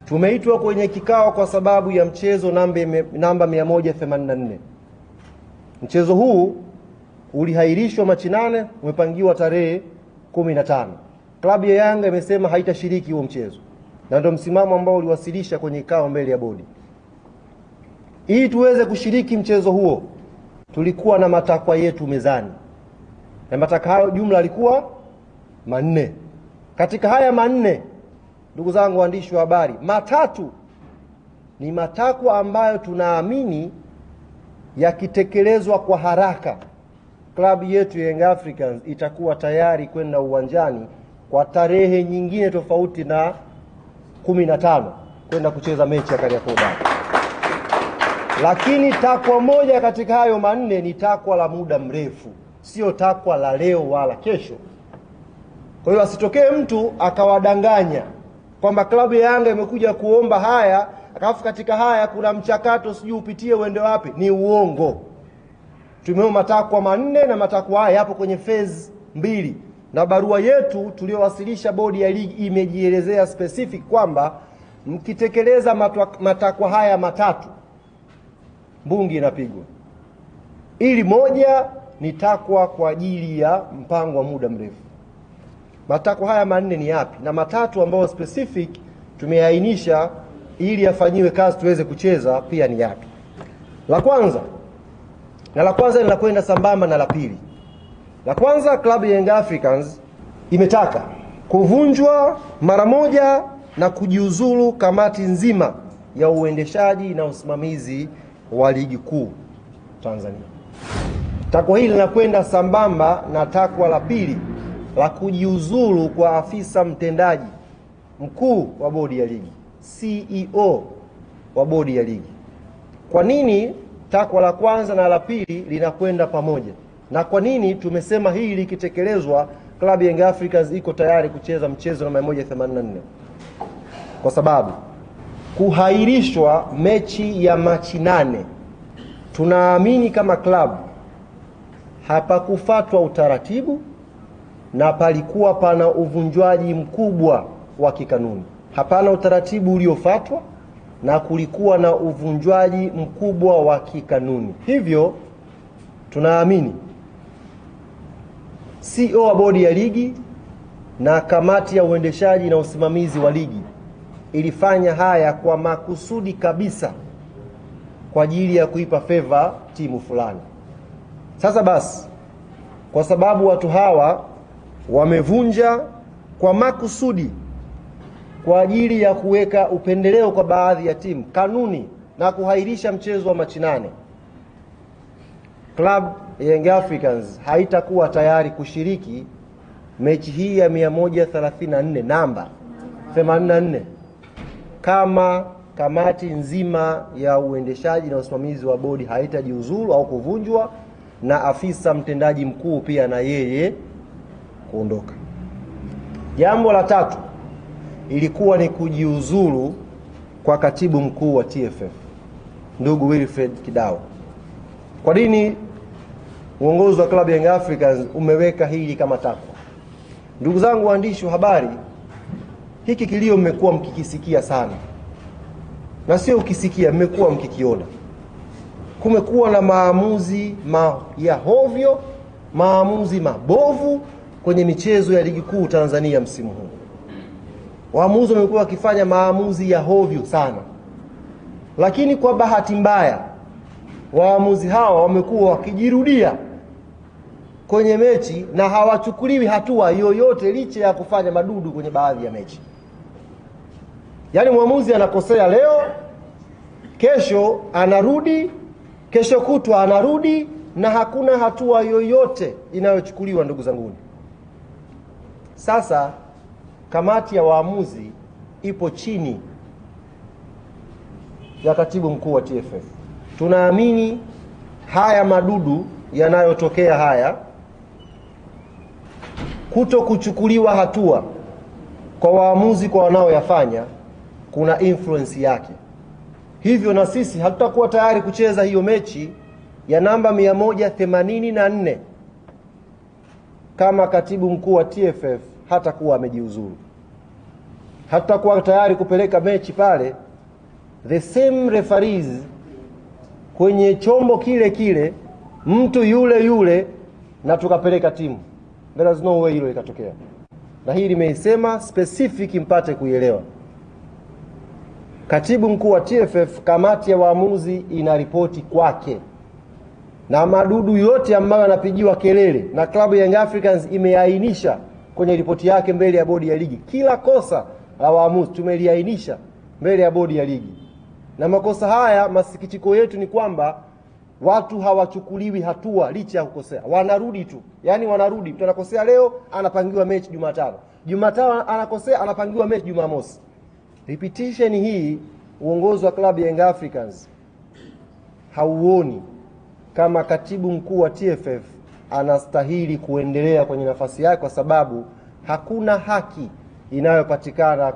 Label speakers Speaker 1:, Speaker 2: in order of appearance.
Speaker 1: Tumeitwa kwenye kikao kwa sababu ya mchezo namba 184. Mchezo huu ulihairishwa Machi 8, umepangiwa tarehe 15. Klabu ya Yanga imesema haitashiriki huo mchezo, na ndio msimamo ambao uliwasilisha kwenye kikao mbele ya bodi. Ili tuweze kushiriki mchezo huo, tulikuwa na matakwa yetu mezani, na matakwa hayo jumla alikuwa 4. Katika haya 4, ndugu zangu waandishi wa habari, 3 ni matakwa ambayo tunaamini yakitekelezwa kwa haraka, klabu yetu Young Africans itakuwa tayari kwenda uwanjani kwa tarehe nyingine tofauti na 15 kwenda kucheza mechi ya Kariakoo Derby. Lakini takwa moja katika hayo 4 ni takwa la muda mrefu, sio takwa la leo wala kesho. Kwa hiyo asitokee mtu akawadanganya kwamba klabu ya Yanga imekuja kuomba haya, akafu katika haya kuna mchakato sijui upitie uende wapi. Ni uongo. Tumeomba matakwa 4 na matakwa haya yapo kwenye phase 2, na barua yetu tuliyowasilisha bodi ya ligi imejielezea specific kwamba mkitekeleza matakwa haya 3 mbungi inapigwa. Ili moja ni takwa kwa ajili ya mpango wa muda mrefu. Matakwa haya 4 ni yapi? Na 3 ambayo specific tumeainisha ili yafanyiwe kazi tuweze kucheza pia ni yapi? La kwanza linakwenda sambamba na la pili. La kwanza, klabu ya Young Africans imetaka kuvunjwa mara moja na kujiuzulu kamati nzima ya uendeshaji na usimamizi wa ligi kuu Tanzania. Takwa hili linakwenda sambamba na takwa la pili la kujiuzulu kwa afisa mtendaji mkuu wa bodi ya ligi, CEO wa bodi ya ligi. Kwa nini takwa la kwanza na la pili linakwenda pamoja? Na kwa nini tumesema hili likitekelezwa klabu ya Young Africans iko tayari kucheza mchezo na 184? Kwa sababu kuhairishwa mechi ya Machi 8, tunaamini kama klabu hapakufuatwa utaratibu na palikuwa pana uvunjwaji mkubwa wa kikanuni. Hapana utaratibu uliofuatwa na kulikuwa na uvunjwaji mkubwa wa kikanuni. Hivyo tunaamini CEO wa bodi ya ligi na kamati ya uendeshaji na usimamizi wa ligi ilifanya haya kwa makusudi kabisa kwa ajili ya kuipa favor timu fulani. Sasa basi, kwa sababu watu hawa wamevunja kwa makusudi kwa ajili ya kuweka upendeleo kwa baadhi ya timu kanuni na kuhairisha mchezo wa Machi 8, Club Young Africans haitakuwa tayari kushiriki mechi hii ya 134 namba 84 kama kamati nzima ya uendeshaji na usimamizi wa bodi haitajiuzulu au kuvunjwa na afisa mtendaji mkuu pia na yeye kuondoka. Jambo la 3 ilikuwa ni kujiuzulu kwa katibu mkuu wa TFF, ndugu Wilfred Kidao. Kwa nini uongozi wa klabu ya Young Africans umeweka hili kama takwa? Ndugu zangu waandishi wa habari, hiki kilio mmekuwa mkikisikia sana, na sio ukisikia, mmekuwa mkikiona. Kumekuwa na maamuzi ya hovyo, maamuzi mabovu kwenye michezo ya ligi kuu Tanzania msimu huu. Waamuzi wamekuwa wakifanya maamuzi ya hovyo sana, lakini kwa bahati mbaya waamuzi hawa wamekuwa wakijirudia kwenye mechi na hawachukuliwi hatua yoyote licha ya kufanya madudu kwenye baadhi ya mechi. Yaani mwamuzi anakosea leo, kesho anarudi, kesho kutwa anarudi, na hakuna hatua yoyote inayochukuliwa. Ndugu zanguni, sasa kamati ya waamuzi ipo chini ya katibu mkuu wa TFF. Tunaamini haya madudu yanayotokea haya, kuto kuchukuliwa hatua kwa waamuzi kwa wanaoyafanya, kuna influence yake. Hivyo na sisi hatutakuwa tayari kucheza hiyo mechi ya namba 184 kama katibu mkuu wa TFF hatakuwa amejiuzuru. hatutakuwa tayari kupeleka mechi pale the same referees kwenye chombo kile kile, mtu yule yule, na tukapeleka timu. There is no way hilo ikatokea, na hii nimeisema specific mpate kuielewa. Katibu mkuu wa TFF, kamati ya waamuzi ina ripoti kwake, na madudu yote ambayo yanapigiwa kelele na klabu ya Young Africans imeainisha kwenye ripoti yake mbele ya bodi ya ligi. Kila kosa la waamuzi tumeliainisha mbele ya bodi ya ligi, na makosa haya, masikitiko yetu ni kwamba watu hawachukuliwi hatua licha ya kukosea. Wanarudi tu, yani wanarudi. Mtu anakosea leo anapangiwa mechi Jumatano, Jumatano anakosea anapangiwa mechi Jumamosi. Repetition hii uongozi wa klabu ya Young Africans hauoni kama katibu mkuu wa TFF anastahili kuendelea kwenye nafasi yake, kwa sababu hakuna haki inayopatikana